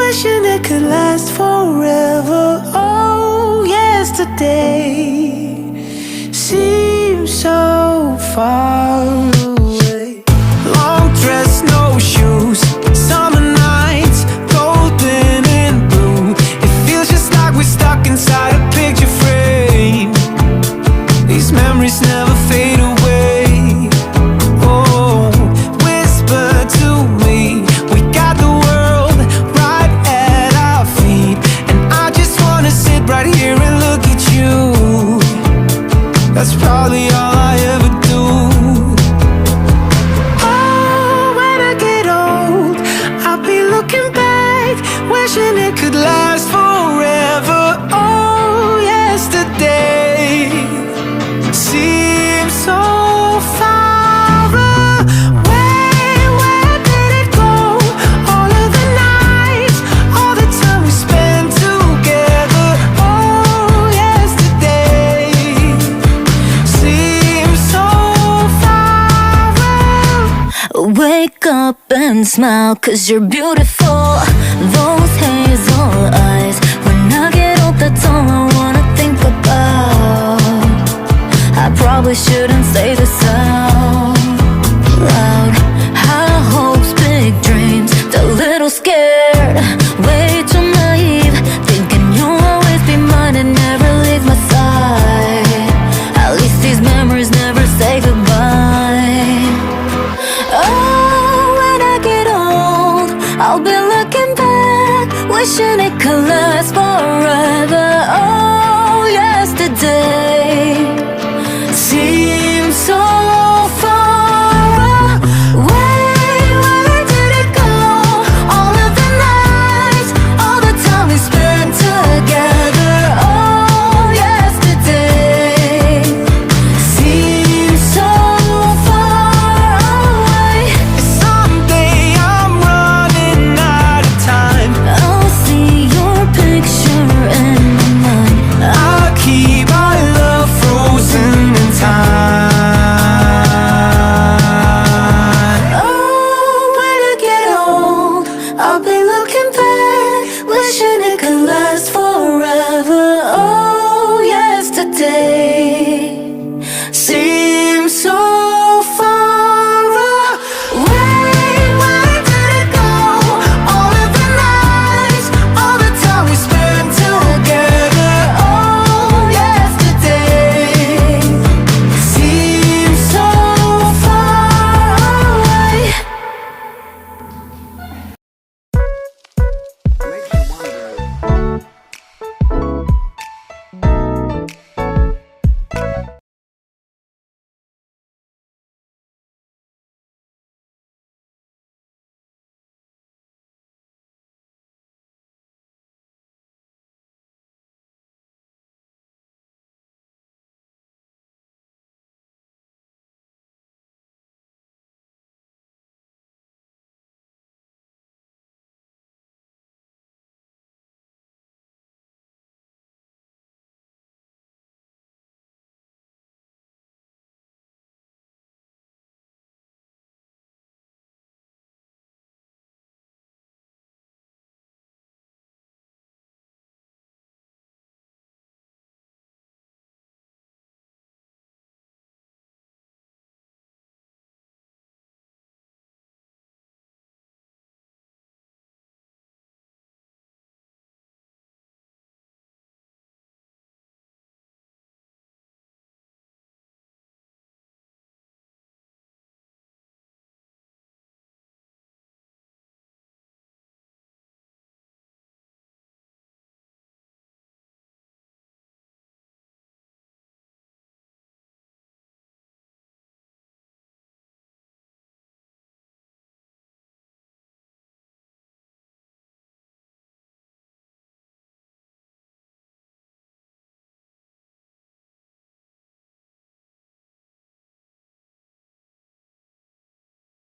wishing it could last forever. Oh, yesterday seems so far away. Long dress, no shoes, summer nights, golden and blue. It feels just like we're stuck inside a picture frame. These memories never fade away. Oh, whisper to me, we got the world right at our feet, and I just wanna sit right here and look at you. That's probably all I ever do. Oh, when I get old, I'll be looking back, wishing it could last forever. Oh, yesterday seems so far away. Where did it go? All of the nights, all the time we spent together. Oh, yesterday seems so far away. Wake up and smile, 'cause you're beautiful. Those hazel eyes. When I get old, that's all I wanna think about. I probably shouldn't say this out.